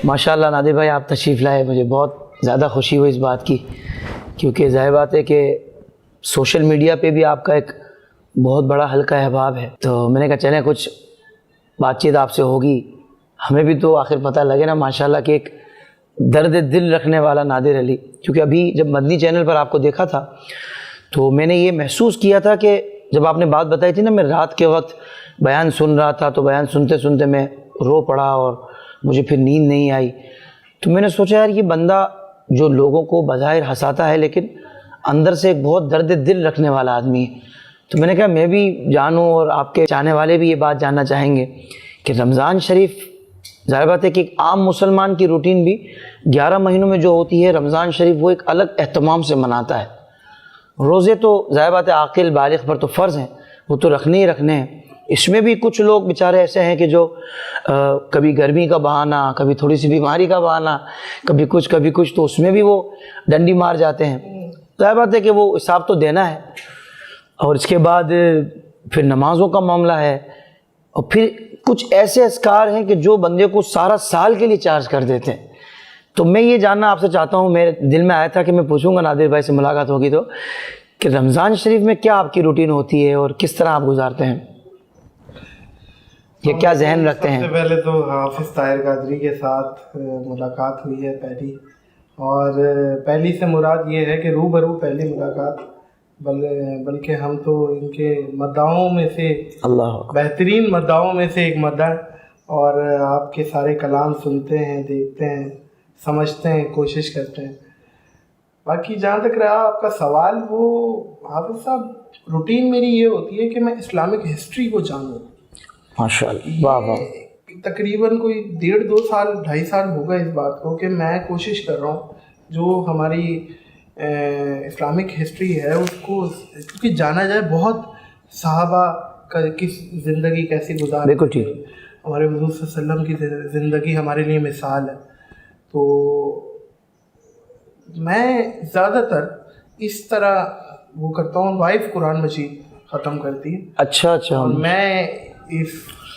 ماشاء اللہ نادر بھائی آپ تشریف لائے، مجھے بہت زیادہ خوشی ہوئی اس بات کی، کیونکہ ظاہر بات ہے کہ سوشل میڈیا پہ بھی آپ کا ایک بہت بڑا حلقہ احباب ہے، تو میں نے کہا چلیں کچھ بات چیت آپ سے ہوگی، ہمیں بھی تو آخر پتہ لگے نا ماشاءاللہ کہ ایک درد دل رکھنے والا نادر علی. کیونکہ ابھی جب مدنی چینل پر آپ کو دیکھا تھا تو میں نے یہ محسوس کیا تھا کہ جب آپ نے بات بتائی تھی نا، میں رات کے وقت بیان سن رہا تھا تو بیان سنتے سنتے میں رو پڑا اور مجھے پھر نیند نہیں آئی. تو میں نے سوچا یار یہ بندہ جو لوگوں کو بظاہر ہنساتا ہے لیکن اندر سے ایک بہت درد دل رکھنے والا آدمی ہے. تو میں نے کہا میں بھی جانوں اور آپ کے چاہنے والے بھی یہ بات جاننا چاہیں گے کہ رمضان شریف ظاہر بات ہے کہ ایک عام مسلمان کی روٹین بھی 11 مہینوں میں جو ہوتی ہے، رمضان شریف وہ ایک الگ اہتمام سے مناتا ہے. روزے تو ظاہر بات ہے عاقل بالغ پر تو فرض ہیں، وہ تو رکھنے ہی رکھنے ہیں. اس میں بھی کچھ لوگ بیچارے ایسے ہیں کہ جو کبھی گرمی کا بہانہ، کبھی تھوڑی سی بیماری کا بہانہ، کبھی کچھ تو اس میں بھی وہ ڈنڈی مار جاتے ہیں. ظاہر بات ہے کہ وہ حساب تو دینا ہے. اور اس کے بعد پھر نمازوں کا معاملہ ہے، اور پھر کچھ ایسے اذکار ہیں کہ جو بندے کو سارا سال کے لیے چارج کر دیتے ہیں. تو میں یہ جاننا آپ سے چاہتا ہوں، میرے دل میں آیا تھا کہ میں پوچھوں گا نادر بھائی سے ملاقات ہوگی تو، کہ رمضان شریف میں کیا آپ کی روٹین ہوتی ہے اور کس طرح آپ گزارتے ہیں، یہ کیا ذہن رکھتے ہیں؟ سب سے پہلے تو حافظ طاہر قادری کے ساتھ ملاقات ہوئی ہے پہلی، اور پہلی سے مراد یہ ہے کہ روبرو پہلی ملاقات، بلکہ ہم تو ان کے مداحوں میں سے بہترین مداحوں میں سے ایک مداح، اور آپ کے سارے کلام سنتے ہیں، دیکھتے ہیں، سمجھتے ہیں، کوشش کرتے ہیں. باقی جہاں تک رہا آپ کا سوال، وہ حافظ صاحب روٹین میری یہ ہوتی ہے کہ میں اسلامک ہسٹری کو جانوں. ماشاءاللہ، واہ واہ. تقریباً کوئی 1.5 سال 2.5 سال ہو گئے اس بات کو کہ میں کوشش کر رہا ہوں جو ہماری اسلامک ہسٹری ہے اس کو کیونکہ جانا جائے. بہت صحابہ کا کس زندگی کیسی گزار، بالکل ٹھیک، ہمارے حضور صلی اللہ علیہ وسلم کی زندگی ہمارے لیے مثال ہے. تو میں زیادہ تر اس طرح وہ کرتا ہوں، وائف قرآن مجید ختم کرتی ہے. اچھا، اور میں اس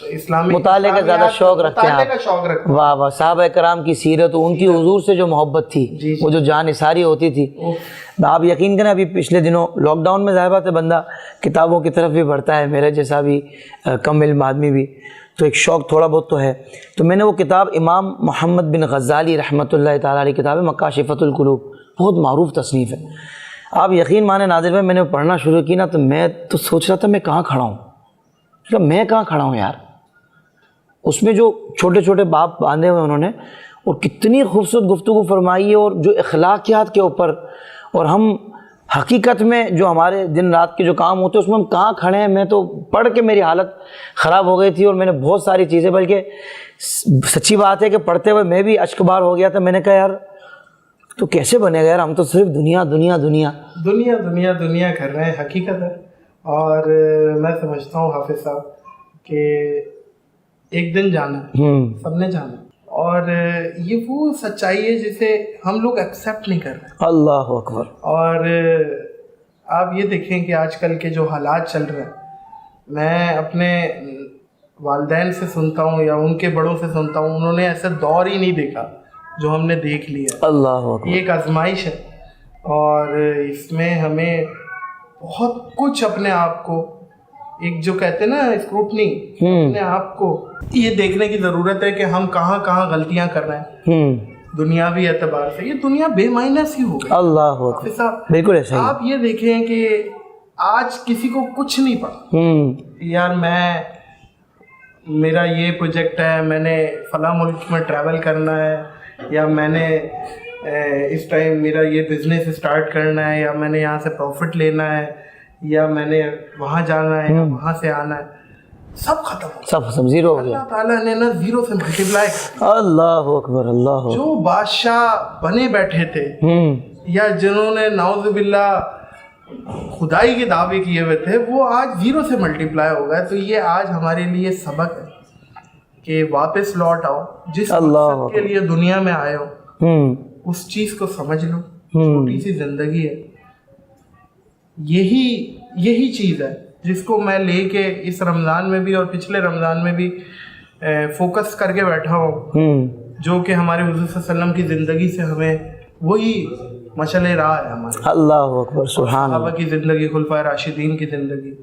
اسلامی مطالعے کا زیادہ شوق رکھتے ہیں آپ. واہ واہ. صحابہ کرام کی سیرت، ان کی حضور سے جو محبت تھی، وہ جو جان نثاری ہوتی تھی. آپ یقین کریں ابھی پچھلے دنوں لاک ڈاؤن میں ظاہر بات ہے بندہ کتابوں کی طرف بھی بڑھتا ہے، میرے جیسا بھی کم علم آدمی بھی، تو ایک شوق تھوڑا بہت تو ہے. تو میں نے وہ کتاب امام محمد بن غزالی رحمۃ اللہ تعالیٰ علیہ کتاب ہے مکاشفۃ القلوب، بہت معروف تصنیف ہے. آپ یقین مانیں نادر بھائی، میں نے پڑھنا شروع کی نا تو میں تو سوچ رہا تھا میں کہاں کھڑا ہوں، میں کہاں کھڑا ہوں یار. اس میں جو چھوٹے چھوٹے باب باندھے ہوئے انہوں نے، اور کتنی خوبصورت گفتگو فرمائی ہے، اور جو اخلاقیات کے اوپر، اور ہم حقیقت میں جو ہمارے دن رات کے جو کام ہوتے ہیں اس میں ہم کہاں کھڑے ہیں. میں تو پڑھ کے میری حالت خراب ہو گئی تھی، اور میں نے بہت ساری چیزیں، بلکہ سچی بات ہے کہ پڑھتے ہوئے میں بھی اشک بار ہو گیا تھا. میں نے کہا یار تو کیسے بنے گا یار، ہم تو صرف دنیا دنیا دنیا دنیا دنیا دنیا کر رہے ہیں. حقیقت ہے. اور میں سمجھتا ہوں حافظ صاحب کہ ایک دن جانا ہے، سب نے جانا، اور یہ وہ سچائی ہے جسے ہم لوگ ایکسیپٹ نہیں کر رہے. اللہ اکبر. اور آپ یہ دیکھیں کہ آج کل کے جو حالات چل رہے ہیں، میں اپنے والدین سے سنتا ہوں یا ان کے بڑوں سے سنتا ہوں، انہوں نے ایسا دور ہی نہیں دیکھا جو ہم نے دیکھ لیا. اللہ اکبر. یہ ایک آزمائش ہے، اور اس میں ہمیں بہت کچھ اپنے آپ کو، ایک جو کہتے ہیں نا اسکروٹنی، اپنے آپ کو یہ دیکھنے کی ضرورت ہے کہ ہم کہاں کہاں غلطیاں کر رہے ہیں دنیاوی اعتبار سے. یہ دنیا بے معنی سی ہو گئی. اللہ حافظ صاحب بالکل ایسا ہی. آپ یہ دیکھیں کہ آج کسی کو کچھ نہیں پڑا، یار میرا یہ پروجیکٹ ہے، میں نے فلاں ملک میں ٹریول کرنا ہے، یا میں نے اس ٹائم میرا یہ بزنس اسٹارٹ کرنا ہے، یا میں نے یہاں سے پروفٹ لینا ہے، یا میں نے وہاں جانا ہے، یا وہاں سے آنا ہے. سب ختم ہو، سب زیرو ہو گیا. اللہ تعالیٰ نے نا زیرو سے ملٹیپلائی کر. اللہ اکبر. اللہ جو بادشاہ بنے بیٹھے تھے یا جنہوں نے نعوذ باللہ خدائی کے دعوے کیے ہوئے تھے، وہ آج زیرو سے ملٹیپلائی ہو گئے. تو یہ آج ہمارے لیے سبق ہے کہ واپس لوٹ آؤ، جس مقصد کے لیے دنیا میں آئے ہو اس چیز کو سمجھ لو. چھوٹی سی زندگی ہے، یہی چیز ہے جس کو میں لے کے اس رمضان میں بھی اور پچھلے رمضان میں بھی فوکس کر کے بیٹھا ہوں، جو کہ ہمارے حضور صلی اللہ علیہ وسلم کی زندگی سے ہمیں وہی مشعل راہ ہے ہمارے، اللہ اکبر، سبحان صحابہ کی زندگی، خلفائے راشدین کی زندگی.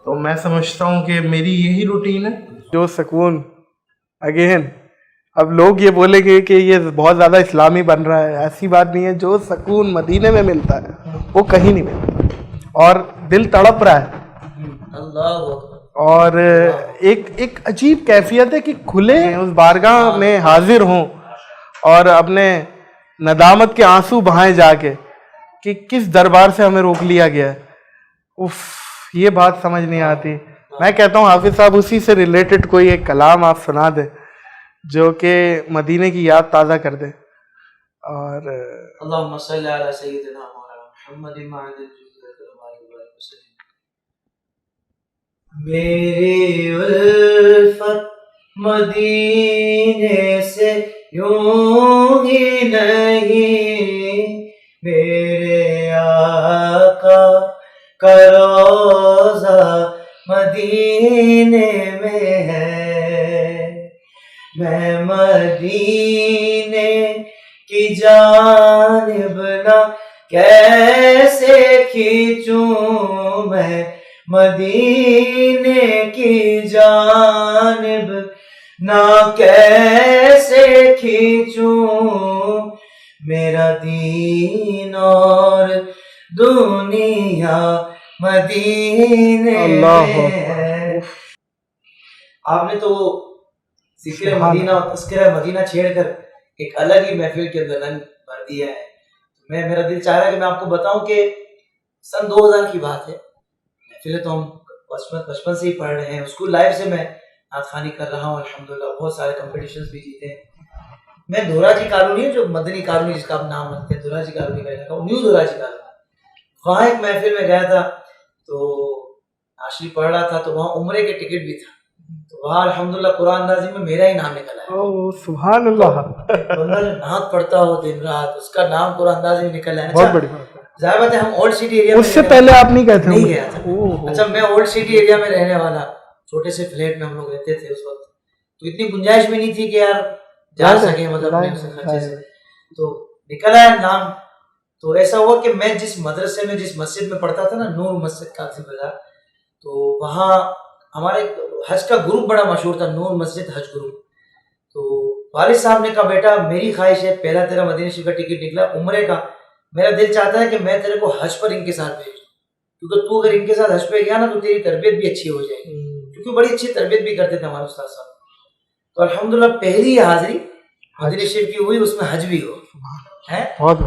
تو میں سمجھتا ہوں کہ میری یہی روٹین ہے. جو سکون اگین اب لوگ یہ بولیں گے کہ یہ بہت زیادہ اسلامی بن رہا ہے، ایسی بات نہیں ہے. جو سکون مدینے میں ملتا ہے وہ کہیں نہیں ملتا، اور دل تڑپ رہا ہے. اور ایک عجیب کیفیت ہے کہ کھلے اس بارگاہ میں حاضر ہوں اور اپنے ندامت کے آنسو بہائیں جا کے کہ کس دربار سے ہمیں روک لیا گیا ہے. اف، یہ بات سمجھ نہیں آتی. میں کہتا ہوں حافظ صاحب اسی سے ریلیٹڈ کوئی ایک کلام آپ سنا دیں جو کہ مدینے کی یاد تازہ کر دے. اور اللہم صلی علی سیدنا محمد وعلی وسلم. میری الفت مدینے سے یوں ہی نہیں، میرے آقا کا روضہ مدینے میں ہے. میں مدینے کی جانب نہ کیسے کھینچوں، میں مدینے کی جانب نہ کیسے کھینچوں، میرا دین اور دنیا مدینے میں ہے. آپ نے تو ذکر مدینہ اور تذکرہ مدینہ چھیڑ کر ایک الگ ہی محفل کے اندر رنگ بھر دیا ہے. میرا دل چاہ رہا ہے کہ میں آپ کو بتاؤں کہ سن 2000 کی بات ہے، محفلیں تو ہم بچپن سے ہی پڑھ رہے ہیں. اسکول لائف سے میں نعت خوانی کر رہا ہوں الحمدللہ، بہت سارے کمپٹیشنز بھی جیتے ہیں. میں دھورا جی کالونی، جو مدنی کالونی جس کا آپ نام رکھتے ہیں، دھورا جی کالونی کا علاقہ، نیو دھورا جی کالونی، وہاں ایک محفل میں گیا تھا تو عاشری پڑھ رہا تھا، تو وہاں عمرے کے ٹکٹ بھی تھا. تو وہاں الحمدللہ قرآن اندازی میں میرا ہی نام نکلا ہے. سبحان اللہ. بندہ جو نعت پڑھتا ہو دن رات، اس کا نام قرآن اندازی میں نکلا ہے. بہت بڑی بات ہے. ظاہر بات ہے ہم اولڈ سٹی ایریا میں، اس سے پہلے آپ نہیں گئے تھے؟ نہیں گیا تھا. اچھا، میں اولڈ سٹی ایریا میں رہنے والا، چھوٹے سے فلیٹ میں ہم لوگ رہتے تھے اس وقت، تو اتنی گنجائش بھی نہیں تھی کہ یار جا سکے مطلب اپنے خرچے سے. تو نکلا ہے نام. تو ایسا ہوا کہ میں جس مدرسے میں، جس مسجد میں پڑھتا تھا نا، نور مسجد قاسم بازار، تو وہاں ہمارے حج کا گروپ بڑا مشہور تھا، نور مسجد حج گروپ. تو والد صاحب نے کہا بیٹا میری خواہش ہے، پہلا تیرا مدینہ شریف کا ٹکٹ نکلا عمرے کا، میرا دل چاہتا ہے کہ میں تیرے کو حج پر ان کے ساتھ بھیج دوں، کیونکہ تو اگر ان کے ساتھ حج پہ گیا نا تو تیری تربیت بھی اچھی ہو جائے گی، کیونکہ بڑی اچھی تربیت بھی کرتے تھے ہمارے استاد صاحب. تو الحمدللہ پہلی حاضری مدینہ شریف کی ہوئی، اس میں حج بھی ہو ہے.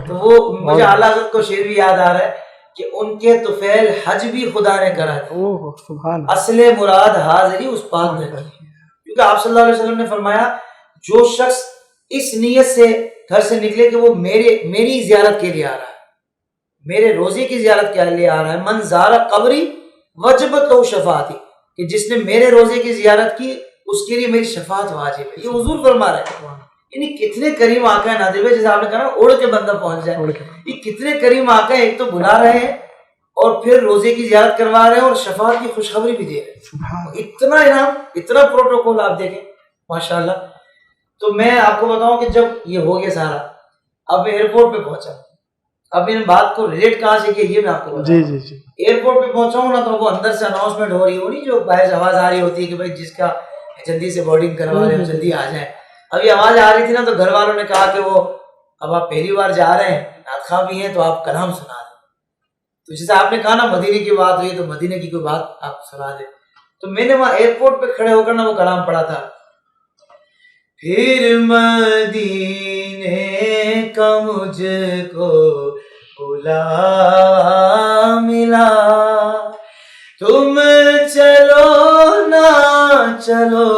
تو وہ مجھے اعلیٰ حضرت کو شعر بھی یاد آ رہا ہے کہ ان کے طفیل حج بھی خدا نے کرا تھا، اصل مراد حاضری اس پاک نے کی. کیونکہ آپ صلی اللہ علیہ وسلم نے فرمایا جو شخص اس نیت سے گھر سے نکلے کہ وہ میری زیارت کے لیے آ رہا ہے، میرے روزے کی زیارت کے لیے آ رہا ہے، من زارہ قبری وجبت لہ شفاعتی، کہ جس نے میرے روزے کی زیارت کی اس کے لیے میری شفاعت واجب ہے. یہ حضور فرما رہے ہیں. یعنی کتنے کریم آقا ہے نادر بھائی، جیسے آپ نے کہا نا اڑ کے بندہ پہنچ جائے، یہ کتنے کریم آقا ہے. ایک تو بلا رہے ہیں اور پھر روزے کی زیارت کروا رہے ہیں اور شفاعت کی خوشخبری بھی دے رہے ہیں. اتنا انعام، اتنا پروٹوکول آپ دیکھیں ماشاءاللہ. تو میں آپ کو بتاؤں کہ جب یہ ہو گیا سارا، اب میں ایئرپورٹ پہ پہنچا. اب میں نے بات کو ریلیٹ کہاں سے کیا یہ میں آپ کو بتاؤں. ایئرپورٹ پہ پہنچا ہوں نا تو وہ اندر سے اناؤنسمنٹ ہو رہی ہے، وہ نہیں جو باہر سے آواز آ رہی ہوتی ہے کہ بھائی جس کا جلدی سے بورڈنگ کروا رہے ہو جلدی آ جائیں. ابھی آواز آ رہی تھی نا تو گھر والوں نے کہا کہ وہ اب آپ پہلی بار جا رہے ہیں، نعت خواں بھی ہیں، تو آپ کلام سنا دیں. تو جیسے آپ نے کہا نا مدینے کی بات ہوئی تو مدینے کی کوئی بات آپ سنا دیں. تو میں نے وہاں ایئرپورٹ پہ کھڑے ہو کر نا وہ کلام پڑھا تھا، پھر مدینے کا مجھ کو بلا ملا، تم چلو نہ چلو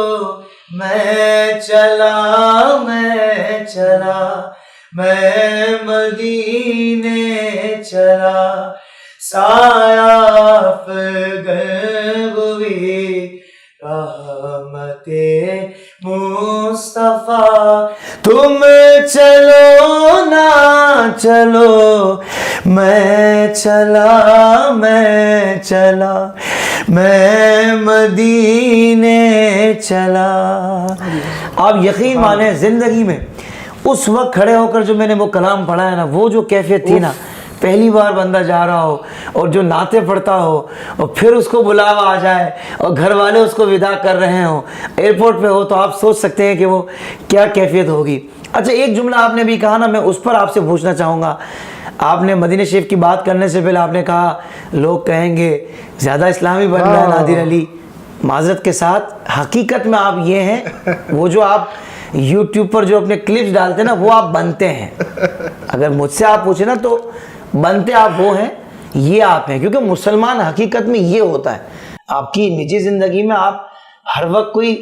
میں چلا میں مدینے چلا، سایہ افغن ہوئی رحمت مصطفیٰ تم چلو نہ چلو میں چلا میں مدینے چلا. آپ یقین مانیں زندگی میں اس وقت کھڑے ہو کر جو میں نے وہ کلام پڑھا ہے نا, وہ جو کیفیت تھی نا, پہلی بار بندہ جا رہا ہو اور جو نعتیں پڑھتا ہو اور پھر اس کو بلاوا آ جائے اور گھر والے اس کو ودا کر رہے ہوں, ایئرپورٹ پہ ہو, تو آپ سوچ سکتے ہیں کہ وہ کیا کیفیت ہوگی. اچھا ایک جملہ آپ نے بھی کہا نا, میں اس پر آپ سے پوچھنا چاہوں گا. آپ نے مدینہ شریف کی بات کرنے سے پہلے آپ نے کہا لوگ کہیں گے زیادہ اسلامی بن رہا ہے نادر علی. معذرت کے ساتھ حقیقت میں آپ یہ ہیں, وہ جو آپ یوٹیوب پر جو اپنے کلپس ڈالتے ہیں نا, وہ آپ بنتے ہیں. اگر مجھ سے آپ پوچھیں نا تو بنتے آپ وہ ہیں, یہ آپ ہیں. کیونکہ مسلمان حقیقت میں یہ ہوتا ہے. آپ کی نجی زندگی میں آپ ہر وقت کوئی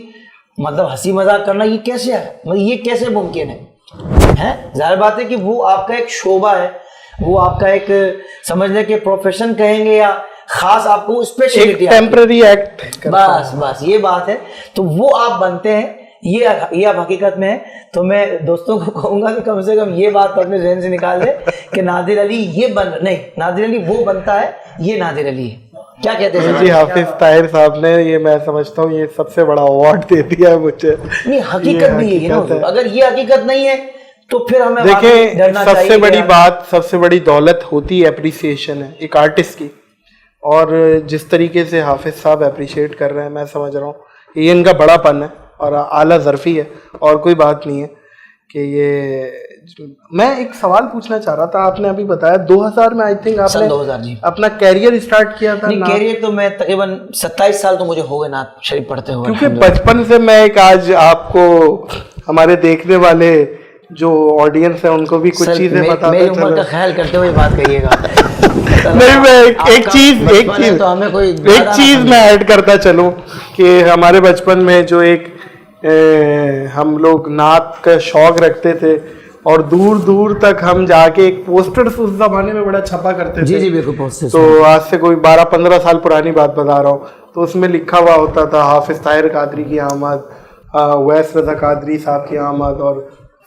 مطلب ہنسی مذاق کرنا, یہ کیسے ہے, مطلب یہ کیسے ممکن ہے؟ ظاہر بات ہے کہ وہ آپ کا ایک شعبہ ہے, وہ آپ کا ایک سمجھ لیں کہ پروفیشن کہیں گے یا خاص آپ کو اسپیشلٹی, ٹیمپرری ایکٹ, بس یہ بات ہے. تو وہ آپ بنتے ہیں, یہ آپ حقیقت میں ہے. تو میں دوستوں کو کہوں گا کہ کم سے کم یہ بات اپنے ذہن سے نکال دے کہ نادر علی یہ نہیں, نادر علی وہ بنتا ہے, یہ نادر علی ہے. کیا کہتے ہیں جی حافظ طاہر صاحب نے, یہ میں سمجھتا ہوں یہ سب سے بڑا ایوارڈ دے دیا ہے مجھے. نہیں حقیقت بھی یہی ہے. اگر یہ حقیقت نہیں ہے تو پھر ہمیں دیکھیں, سب سے بڑی بات, سب سے بڑی دولت ہوتی ہے اپریسیشن ہے ایک آرٹسٹ کی. اور جس طریقے سے حافظ صاحب اپریشیٹ کر رہے ہیں, میں سمجھ رہا ہوں یہ ان کا بڑا پن ہے اور اعلیٰ ظرفی ہے, اور کوئی بات نہیں ہے کہ یہ. میں ایک سوال پوچھنا چاہ رہا تھا, آپ نے ابھی بتایا 2000 میں آئی تھنک آپ نے اپنا کیریئر اسٹارٹ کیا تھا. کیریئر تو میں تقریباً 27 سال تو مجھے ہو گئے نعت شریف پڑھتے ہوئے. کیونکہ بچپن سے میں ایک, آج آپ کو ہمارے دیکھنے والے جو آڈینس ہے ان کو بھی کچھ چیزیں بتاتا میری عمر کا خیال کرتے ہوئے بات کہیے گا. نہیں, میں ایک چیز میں ایڈ کرتا چلوں کہ ہمارے بچپن میں جو ایک ہم لوگ نعت کا شوق رکھتے تھے, اور دور دور تک ہم جا کے ایک پوسٹر اس زمانے میں بڑا چھپا کرتے تھے. جی بالکل پوسٹر. تو آج سے کوئی 12-15 سال پرانی بات بتا رہا ہوں. تو اس میں لکھا ہوا ہوتا تھا حافظ طاہر قادری کی آمد, ویس رضا قادری صاحب کی آمد, اور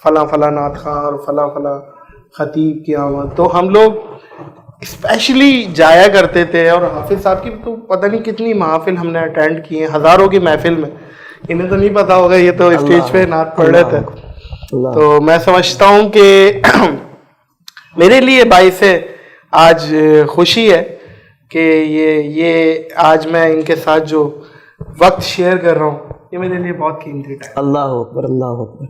فلاں فلاں نعت خواں اور فلاں فلاں خطیب کی آمد. تو ہم لوگ اسپیشلی جایا کرتے تھے, اور حافظ صاحب کی تو پتہ نہیں کتنی محافل ہم نے اٹینڈ کی ہیں, ہزاروں کی محفل میں. انہیں تو نہیں پتا ہوگا, یہ تو اسٹیج پہ نعت پڑھ رہے تھے. تو میں سمجھتا ہوں کہ میرے لیے باعث آج خوشی ہے کہ یہ آج میں ان کے ساتھ جو وقت شیئر کر رہا ہوں, یہ میرے لیے بہت قیمتی ہے. اللہ اکبر, اللہ اکبر.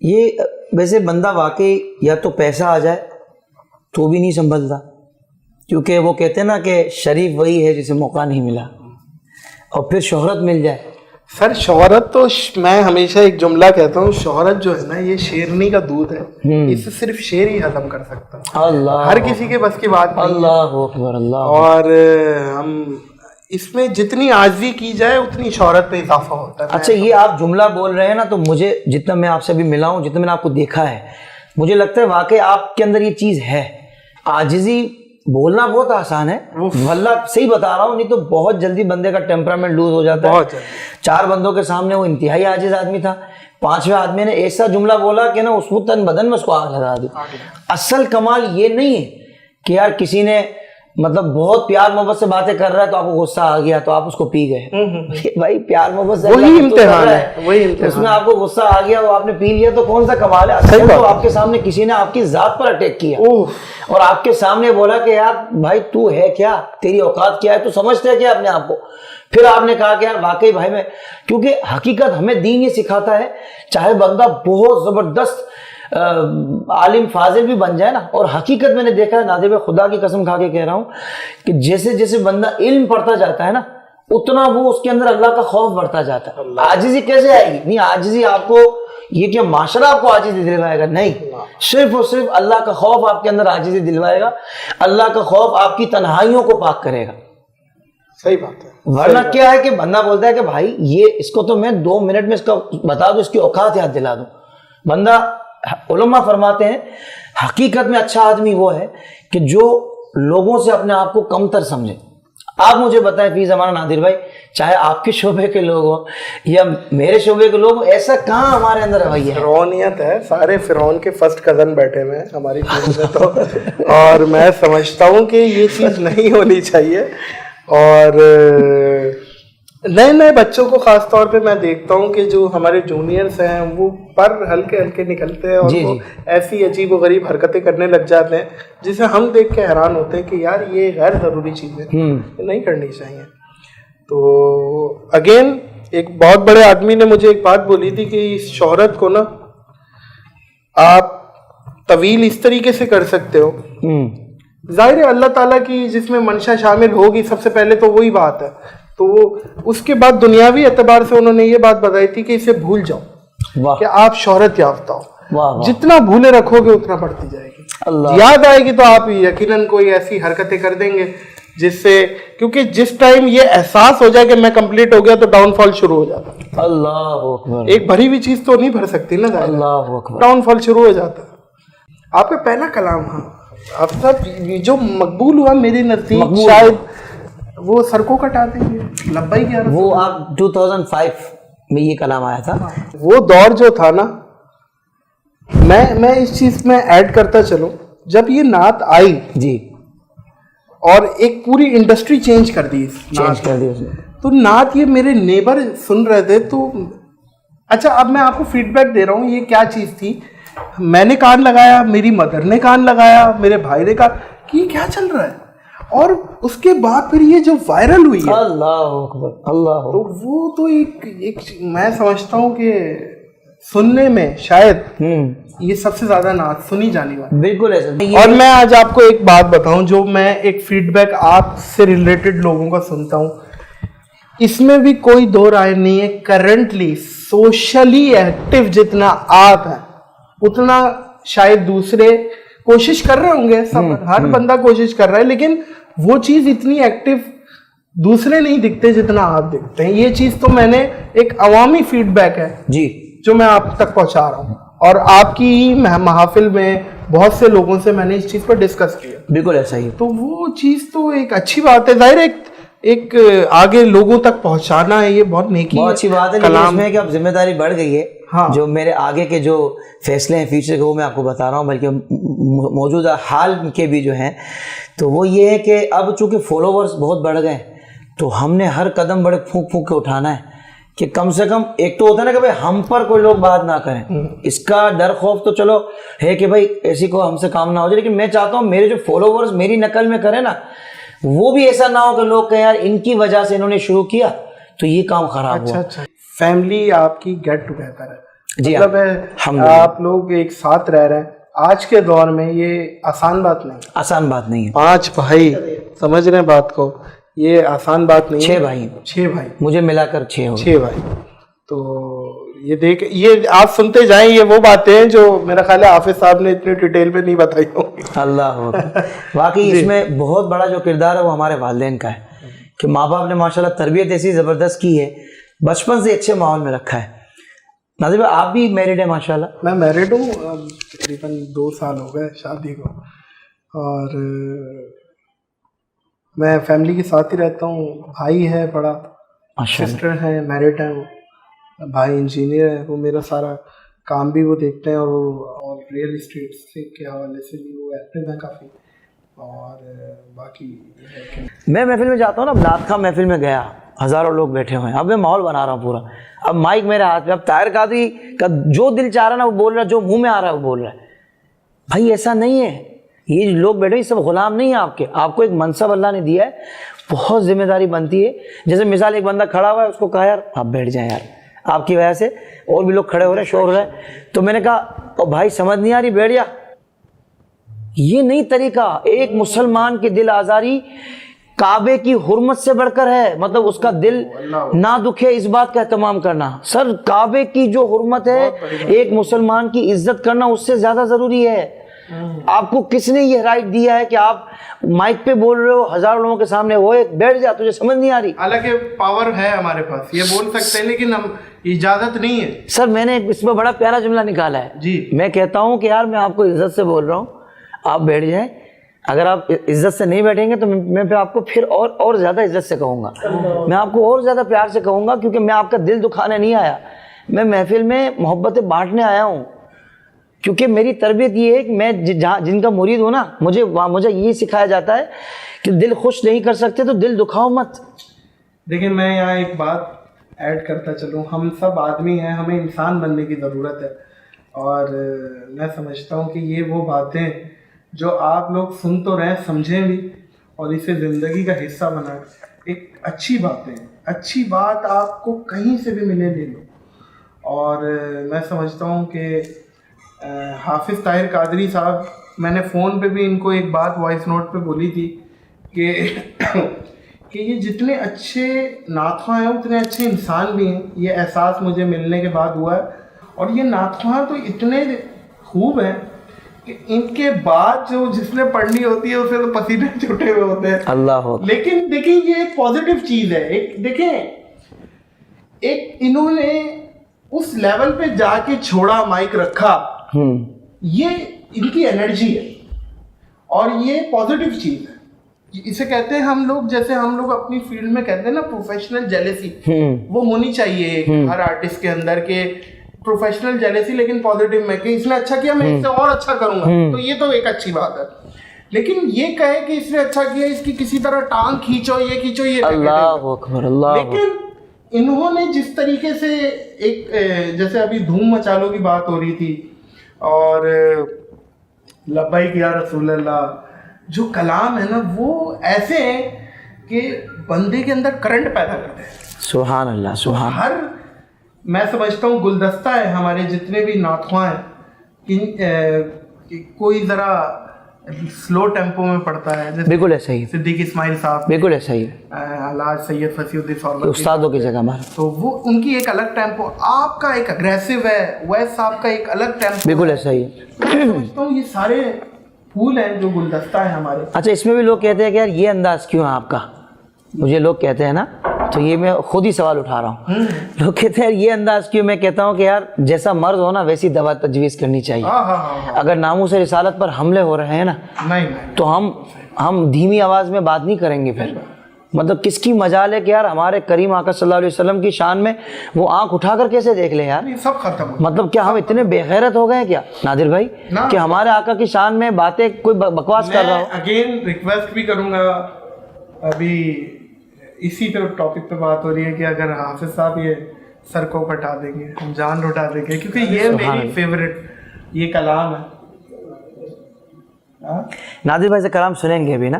یہ ویسے بندہ واقعی یا تو پیسہ آ جائے تو بھی نہیں سنبھلتا, کیونکہ وہ کہتے ہیں نا کہ شریف وہی ہے جسے موقع نہیں ملا, اور پھر شہرت مل جائے. سر شہرت تو میں ہمیشہ ایک جملہ کہتا ہوں, شہرت جو ہے نا یہ شیرنی کا دودھ ہے, اسے صرف شیر ہی ہضم کر سکتا ہے. اللہ, ہر کسی کے بس کی بات نہیں. اللہ اکبر, اللہ. اور ہم اس میں جتنی عاجزی کی جائے اتنی شہرت پہ اضافہ ہوتا ہے. اچھا یہ آپ جملہ بول رہے ہیں نا, تو مجھے جتنا میں آپ سے بھی ملا ہوں, جتنا میں نے آپ کو دیکھا ہے, مجھے لگتا ہے واقعی آپ کے اندر یہ چیز ہے. عاجزی بولنا بہت آسان ہے, واللہ صحیح بتا رہا ہوں, نہیں تو بہت جلدی بندے کا ٹیمپرامنٹ لوز ہو جاتا ہے. 4 بندوں کے سامنے وہ انتہائی عاجز آدمی تھا, 5ویں آدمی نے ایسا جملہ بولا کہ نا اس کو تن بدن میں اس کو آگ لگا دی. اصل کمال یہ نہیں ہے کہ یار کسی نے مطلب بہت پیار محبت سے باتیں کر رہا ہے تو آپ کو غصہ آ گیا تو آپ اس کو پی گئے. بھائی پیار محبت سے وہی امتحان ہے, اس میں آپ کو غصہ آ گیا وہ آپ نے پی لیا تو کون سا کمال ہے. تو آپ کے سامنے کسی نے آپ کی ذات پر اٹیک کیا اور آپ کے سامنے بولا کہ یار بھائی تو ہے کیا, تیری اوقات کیا ہے, تو سمجھتے ہیں کیا اپنے آپ کو. پھر آپ نے کہا کہ یار واقعی بھائی میں, کیونکہ حقیقت ہمیں دین یہ سکھاتا ہے, چاہے بندہ بہت زبردست عالم فاضل بھی بن جائے نا, اور حقیقت میں نے دیکھا ہے نادر بھائی, خدا کی قسم کھا کے کہہ رہا ہوں کہ جیسے جیسے بندہ علم پڑھتا جاتا ہے نا, اتنا وہ اس کے اندر اللہ کا خوف بڑھتا جاتا ہے. عاجزی کیسے آئے گی؟ نہیں, عاجزی آپ کو یہ کہ معاشرہ آپ کو عاجزی دلوائے گا, نہیں, صرف اور صرف اللہ کا خوف آپ کے اندر عاجزی دلوائے گا. اللہ کا خوف آپ کی تنہائیوں کو پاک کرے گا. صحیح بات ہے. ورنہ کیا ہے کہ بندہ بولتا ہے کہ بھائی یہ اس کو تو میں 2 منٹ میں اس کا بتا دوں, اس کی اوقات یاد دلا دوں. بندہ, علماء فرماتے ہیں حقیقت میں اچھا آدمی وہ ہے کہ جو لوگوں سے اپنے آپ کو کم تر سمجھے, آپ مجھے بتائیں فی زمانہ نادر بھائی، چاہے آپ کے شعبے کے لوگ ہوں یا میرے شعبے کے لوگ ہوں، ایسا کہاں ہمارے اندر رویہ ہے؟ فرعونیت ہے، سارے فرعون کے فرسٹ کزن بیٹھے ہوئے ہیں ہماری ٹیم میں تو، اور میں سمجھتا ہوں کہ یہ چیز نہیں ہونی چاہیے. اور نئے نئے بچوں کو خاص طور پہ میں دیکھتا ہوں کہ جو ہمارے جونیئرس ہیں وہ پر ہلکے ہلکے نکلتے ہیں اور وہ ایسی عجیب و غریب حرکتیں کرنے لگ جاتے ہیں جسے ہم دیکھ کے حیران ہوتے ہیں کہ یار یہ غیر ضروری چیزیں نہیں کرنی چاہیے. تو اگین ایک بہت بڑے آدمی نے مجھے ایک بات بولی تھی کہ اس شہرت کو نا آپ طویل اس طریقے سے کر سکتے ہو. ظاہر ہے اللہ تعالیٰ کی جس میں منشا شامل ہوگی سب سے پہلے تو وہی بات ہے. تو اس کے بعد دنیاوی اعتبار سے انہوں نے یہ بات بتائی تھی کہ اسے بھول جاؤ کہ آپ شہرت یافتہ ہو. جتنا بھولے رکھو گے اتنا بڑھتی جائے گی. یاد آئے گی تو آپ یقیناً کوئی ایسی حرکتیں کر دیں گے جس سے، کیونکہ جس ٹائم یہ احساس ہو جائے کہ میں کمپلیٹ ہو گیا تو ڈاؤن فال شروع ہو جاتا ہے. اللہ اکبر. ایک بھری ہوئی چیز تو نہیں بھر سکتی نا، اللہ اکبر. ڈاؤن فال شروع ہو جاتا ہے. آپ کا پہلا کلام، ہاں آپ سب جو مقبول ہوا میرے نزدیک شاید وہ سر کو کٹا دیں گے لبیک یا رسول اللہ، وہ آپ 2005 میں یہ کلام آیا تھا. وہ دور جو تھا نا، میں اس چیز میں ایڈ کرتا چلوں، جب یہ نعت آئی جی اور ایک پوری انڈسٹری چینج کر دی اس نے. تو نعت یہ میرے نیبر سن رہے تھے تو اچھا اب میں آپ کو فیڈ بیک دے رہا ہوں یہ کیا چیز تھی. میں نے کان لگایا، میری مدر نے کان لگایا، میرے بھائی نے کہا کہ یہ کیا چل رہا ہے. اور اس کے بعد پھر یہ جو وائرل ہوئی ہے، اللہ اکبر اللہ، تو وہ تو ایک میں سمجھتا ہوں کہ سننے میں شاید یہ سب سے زیادہ نعت سنی جانے والی. بالکل ایسا. اور میں آج آپ کو ایک بات بتاؤں جو میں ایک فیڈ بیک آپ سے ریلیٹڈ لوگوں کا سنتا ہوں، اس میں بھی کوئی دو رائے نہیں ہے. کرنٹلی سوشلی ایکٹیو جتنا آپ ہیں اتنا شاید دوسرے کوشش کر رہے ہوں گے، سب ہر بندہ کوشش کر رہا ہے، لیکن وہ چیز اتنی ایکٹیو دوسرے نہیں دکھتے جتنا آپ دکھتے ہیں. یہ چیز تو میں نے ایک عوامی فیڈ بیک ہے جی جو میں آپ تک پہنچا رہا ہوں، اور آپ کی محافل میں بہت سے لوگوں سے میں نے اس چیز پر ڈسکس کیا. بالکل ایسا ہی. تو وہ چیز تو ایک اچھی بات ہے، ظاہر ایک آگے لوگوں تک پہنچانا ہے، یہ بہت نیکی، بہت اچھی بات ہے. لیکن اس میں کہ اب ذمہ داری بڑھ گئی ہے. جو میرے آگے کے جو فیصلے ہیں فیوچر کے وہ میں آپ کو بتا رہا ہوں، بلکہ موجودہ حال کے بھی جو ہیں، تو وہ یہ ہے کہ اب چونکہ فالوورز بہت بڑھ گئے تو ہم نے ہر قدم بڑے پھونک پھونک کے اٹھانا ہے کہ کم سے کم ایک تو ہوتا ہے نا کہ بھائی ہم پر کوئی لوگ بات نہ کریں. اس کا ڈر خوف تو چلو ہے کہ بھائی ایسی کو ہم سے کام نہ ہو جائے، لیکن میں چاہتا ہوں میرے جو فالوورز میری نقل میں کریں نا، وہ بھی ایسا نہ ہو کہ لوگ کہیں یار ان کی وجہ سے انہوں نے شروع کیا تو یہ کام خراب ہوا. اچھا فیملی آپ کی گیٹ ٹوگیدر ہے، جی مطلب ہے آپ لوگ ایک ساتھ رہ رہے ہیں. آج کے دور میں یہ آسان بات نہیں، آسان بات نہیں ہے. 5 بھائی، سمجھ رہے ہیں بات کو، یہ آسان بات نہیں. 6 بھائی مجھے ملا کر 6 بھائی. تو یہ آپ سنتے جائیں، یہ وہ باتیں ہیں جو میرا خیال ہے حافظ صاحب نے اتنے ڈیٹیل میں نہیں بتائی ہوں. اللہ واقعی اس میں بہت بڑا جو کردار ہے وہ ہمارے والدین کا ہے کہ ماں باپ نے ماشاءاللہ تربیت ایسی زبردست کی ہے، بچپن سے اچھے ماحول میں رکھا ہے. ناظر بھائی آپ بھی میرڈ ہیں ماشاءاللہ؟ میں میرڈ ہوں، تقریباً 2 سال ہو گئے شادی کو، اور میں فیملی کے ساتھ ہی رہتا ہوں. بھائی ہے بڑا، سسٹر ہے میرڈ ہے، وہ بھائی انجینئر ہے، وہ میرا سارا کام بھی وہ دیکھتے ہیں، اور ریئل اسٹیٹ سے کے حوالے سے بھی وہ ایکٹیو ہیں کافی. اور باقی میں محفل میں جاتا ہوں نا، نعت خواہ محفل میں گیا، ہزاروں لوگ بیٹھے ہوئے ہیں، اب میں ماحول بنا رہا ہوں پورا، اب مائک میرے ہاتھ میں، اب طاہر قادری کا جو دل چاہ رہا ہے نا وہ بول رہا ہے، جو منہ میں آ رہا ہے وہ بول رہا ہے. بھائی ایسا نہیں ہے، یہ لوگ بیٹھے یہ سب غلام نہیں ہیں آپ کے، آپ کو ایک منصب اللہ نے دیا ہے، بہت ذمہ داری بنتی ہے. جیسے مثال ایک بندہ کھڑا ہوا ہے، اس کو کہا یار آپ بیٹھ جائیں یار، آپ کی وجہ سے اور بھی لوگ کھڑے ہو رہے ہیں، شور ہو رہا ہے، تو میں نے کہا او بھائی سمجھ نہیں آ رہی، بیٹھ جا. یہ نہیں طریقہ. ایک مسلمان کی دل آزاری کعبے کی حرمت سے بڑھ کر ہے، مطلب اس کا دل نہ دکھے اس بات کا اہتمام کرنا. سر کعبے کی جو حرمت ہے، ایک مسلمان کی عزت کرنا اس سے زیادہ ضروری ہے. آپ کو کس نے یہ رائٹ دیا ہے کہ آپ مائک پہ بول رہے ہو ہزاروں لوگوں کے سامنے، ہوئے بیٹھ جا تجھے سمجھ نہیں آ رہی؟ حالانکہ پاور ہے ہمارے پاس، یہ بول سکتے ہیں، لیکن ہم اجازت نہیں ہے. سر میں نے اس میں بڑا پیارا جملہ نکالا ہے. جی میں کہتا ہوں کہ یار میں آپ کو عزت سے بول رہا ہوں، آپ بیٹھ جائیں، اگر آپ عزت سے نہیں بیٹھیں گے تو میں پھر آپ کو پھر اور زیادہ عزت سے کہوں گا, میں آپ کو اور زیادہ پیار سے کہوں گا, کیونکہ میں آپ کا دل دکھانے نہیں آیا, میں محفل میں محبتیں بانٹنے آیا ہوں. کیونکہ میری تربیت یہ ہے کہ میں جن کا مرید ہوں نا, مجھے یہ سکھایا جاتا ہے کہ دل خوش نہیں کر سکتے تو دل دکھاؤ مت. دیکھیں میں یہاں ایک بات ایڈ کرتا چلوں, ہم سب آدمی ہیں, ہمیں انسان بننے کی ضرورت ہے, اور میں سمجھتا ہوں کہ یہ وہ باتیں جو آپ لوگ سن تو رہے, سمجھیں بھی اور اسے زندگی کا حصہ بنائیں. ایک اچھی باتیں, اچھی بات آپ کو کہیں سے بھی ملے لے لو. اور میں سمجھتا ہوں کہ حافظ طاہر قادری صاحب, میں نے فون پہ بھی ان کو ایک بات وائس نوٹ پہ بولی تھی کہ یہ جتنے اچھے نعت ہیں اتنے اچھے انسان بھی ہیں. یہ احساس مجھے ملنے کے بعد ہوا ہے. اور یہ نعت تو اتنے خوب ہیں کہ ان کے بعد جس نے پڑھنی ہوتی ہے اسے تو پسینے چھوٹے ہوئے ہوتے ہیں. اللہ, لیکن دیکھیں یہ ایک پازیٹیو چیز ہے. ایک دیکھیں, ایک انہوں نے اس لیول پہ جا کے چھوڑا, مائک رکھا, یہ ان کی انرجی ہے اور یہ پازیٹیو چیز ہے. اسے کہتے ہیں ہم لوگ, جیسے ہم لوگ اپنی فیلڈ میں کہتے ہیں نا پروفیشنل جیلیسی, وہ ہونی چاہیے ہر آرٹسٹ کے اندر کے پروفیشنل جیلیسی, لیکن پازیٹیو میں کہ اس نے اچھا کیا میں اس سے اور اچھا کروں گا, تو یہ تو ایک اچھی بات ہے. لیکن یہ کہے کہ اس نے اچھا کیا, اس کی کسی طرح ٹانگ کھینچو, یہ کھینچو, یہ اللہ اکبر, اللہ. لیکن انہوں نے جس طریقے سے ایک, جیسے ابھی دھوم مچالو کی بات ہو رہی تھی اور لبیک یا رسول اللہ, جو کلام ہے نا وہ ایسے ہیں کہ بندے کے اندر کرنٹ پیدا کرتے ہیں. سبحان اللہ, سبحان. ہر, میں سمجھتا ہوں گلدستہ ہے ہمارے جتنے بھی نعتخواں ہیں, کوئی ذرا سلو ٹیمپو میں پڑھتا ہے, بالکل ایسا ہی, صدیق اسماعیل صاحب, بالکل ایسا ہی, علاج سید فصیح الدین سورلت استادوں کی جگہ مارا, تو وہ ان کی ایک الگ ٹیمپو, آپ کا ایک اگریسو ہے, ویس صاحب کا ایک الگ ٹیمپو, بالکل ایسا ہی. سمجھتا ہوں یہ سارے پھول ہیں جو گلدستہ ہے ہمارے. اچھا, اس میں بھی لوگ کہتے ہیں کہ یار یہ انداز کیوں ہے آپ کا, مجھے لوگ کہتے ہیں نا, تو یہ میں خود ہی سوال اٹھا رہا ہوں. لوگ کہتے ہیں یہ انداز کیوں, میں کہتا ہوں کہ یار جیسا مرض ہو نا ویسی دوا تجویز کرنی چاہیے. اگر ناموس رسالت پر حملے ہو رہے ہیں نا, تو ہم دھیمی آواز میں بات نہیں کریں گے. پھر مطلب کس کی مجال ہے کہ یار ہمارے کریم آقا صلی اللہ علیہ وسلم کی شان میں وہ آنکھ اٹھا کر کیسے دیکھ لیں یار, سب ختم. مطلب کیا ہم اتنے بے غیرت ہو گئے ہیں کیا نادر بھائی کہ ہمارے آقا کی شان میں باتیں کوئی بکواس کر رہا ہو. اگین ریکویسٹ بھی کروں گا, ابھی اسی پہ ٹاپک پہ بات ہو رہی ہے کہ اگر حافظ صاحب یہ سر کو کٹا دیں گے, ہم جان لٹا دیں گے, کیونکہ یہ میری فیوریٹ یہ کلام ہے. نادر بھائی سے کلام سنیں گے ابھی نا,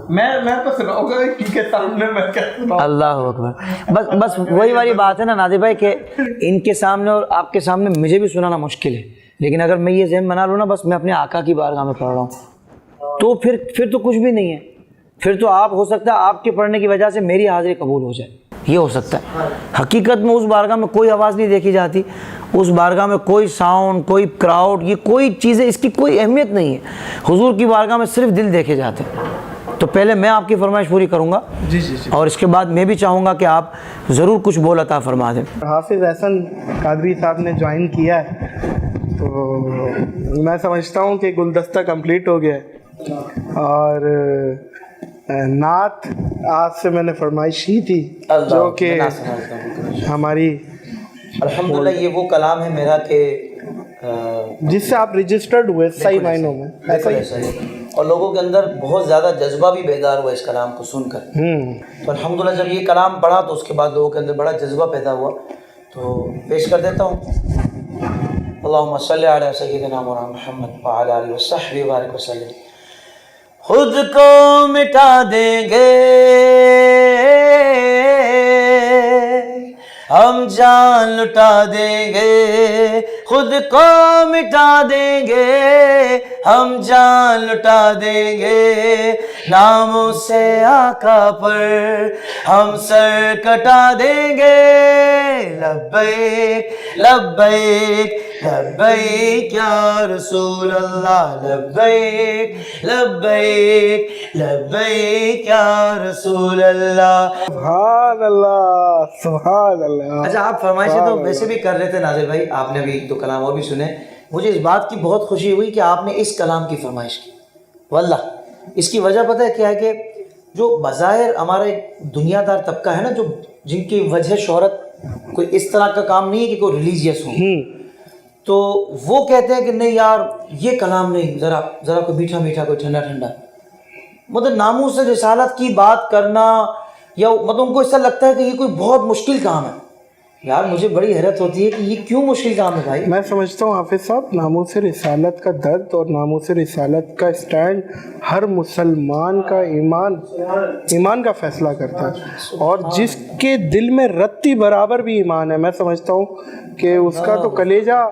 میں تو سناؤں گا ان کے سامنے, میں کیا سناؤں. اللہ اکبر. بس وہی والی بات ہے نا نادر بھائی کہ ان کے سامنے اور آپ کے سامنے مجھے بھی سنانا مشکل ہے, لیکن اگر میں یہ ذہن بنا لوں نا بس میں اپنے آقا کی بارگاہ میں پڑھ رہا ہوں, تو پھر تو کچھ بھی نہیں ہے. پھر تو آپ ہو سکتا ہے آپ کے پڑھنے کی وجہ سے میری حاضری قبول ہو جائے, یہ ہو سکتا ہے. حقیقت میں اس بارگاہ میں کوئی آواز نہیں دیکھی جاتی, اس بارگاہ میں کوئی ساؤنڈ, کوئی کراؤڈ, یہ کوئی چیزیں, اس کی کوئی اہمیت نہیں ہے. حضور کی بارگاہ میں صرف دل دیکھے جاتے ہیں. تو پہلے میں آپ کی فرمائش پوری کروں گا, جی, اور اس کے بعد میں بھی چاہوں گا کہ آپ ضرور کچھ بول عطا فرما دیں. حافظ احسن قادری صاحب نے جوائن کیا ہے تو میں سمجھتا ہوں کہ گلدستہ کمپلیٹ ہو گیا ہے. اور نعت آج سے میں نے فرمائش کی تھی جو کہ ہماری الحمدللہ یہ وہ کلام ہے میرا کہ جس سے آپ رجسٹرڈ ہوئے صحیح معنوں میں, ایسا ہی, اور لوگوں کے اندر بہت زیادہ جذبہ بھی بیدار ہوا اس کلام کو سن کر. تو الحمدللہ جب یہ کلام پڑھا تو اس کے بعد لوگوں کے اندر بڑا جذبہ پیدا ہوا. تو پیش کر دیتا ہوں. اللہم صلی علی سیدنا مولانا محمد وعلی آلہ وصحبہ وبارک وسلم. خود کو مٹا دیں گے ہم, جان لٹا دیں گے, خود کو مٹا دیں گے ہم, جان لٹا دیں گے, ناموں سے آقا پر ہم سر کٹا دیں گے. لبیک لبیک لبیک یا رسول اللہ, لبیک لبیک لبیک یا رسول اللہ. سبحان اللہ, سبحان اللہ. اچھا, آپ فرمائشیں تو ویسے بھی کر رہے تھے ناظر بھائی, آپ نے بھی ایک دو کلام اور بھی سنے. مجھے اس بات کی بہت خوشی ہوئی کہ آپ نے اس کلام کی فرمائش کی. واللہ اس کی وجہ پتہ ہے کیا ہے کہ جو بظاہر ہمارا ایک دنیا دار طبقہ ہے نا، جو جن کی وجہ شہرت کوئی اس طرح کا کام نہیں ہے کہ کوئی ریلیجیس ہو، تو وہ کہتے ہیں کہ نہیں یار یہ کلام نہیں، ذرا کوئی میٹھا میٹھا، کوئی ٹھنڈا ٹھنڈا. مطلب ناموس رسالت کی بات کرنا، یا مطلب ان کو ایسا لگتا ہے کہ یہ کوئی بہت مشکل کام ہے. یار مجھے بڑی حیرت ہوتی ہے کہ یہ کیوں مشکل کام ہے بھائی. میں سمجھتا ہوں حافظ صاحب، ناموس رسالت کا درد اور ناموس رسالت کا اسٹینڈ ہر مسلمان کا ایمان کا فیصلہ کرتا ہے، اور جس کے دل میں رتی برابر بھی ایمان ہے، میں سمجھتا ہوں کہ اس کا تو کلیجہ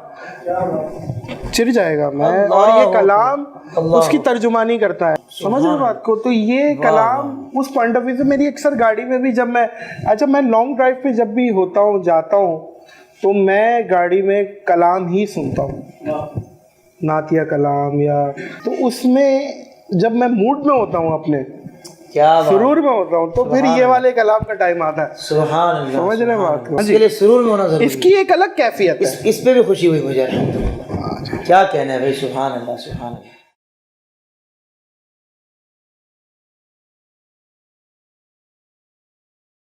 چر جائے گا. اور یہ کلام اس کی ترجمانی کرتا ہے. سمجھ رہے بات کو؟ تو یہ کلام اس پوائنٹ آف ویو سے میری اکثر گاڑی میں بھی جب میں لانگ ڈرائیو پہ جب بھی ہوتا ہوں جاتا ہوں تو میں گاڑی میں کلام ہی سنتا ہوں، نعتیہ کلام، یا تو اس میں جب میں موڈ میں ہوتا ہوں، اپنے سرور میں ہوتا ہوں، تو پھر یہ والے کلام کا ٹائم آتا ہے. سبحان اللہ. سمجھ رہے بات کو؟ اس کے لیے سرور میں ہونا ضروری ہے. اس کی ایک الگ کیفیت ہے. اس پہ بھی خوشی ہوئی مجھے. کیا کہنا ہے بھائی. سبحان اللہ سبحان اللہ.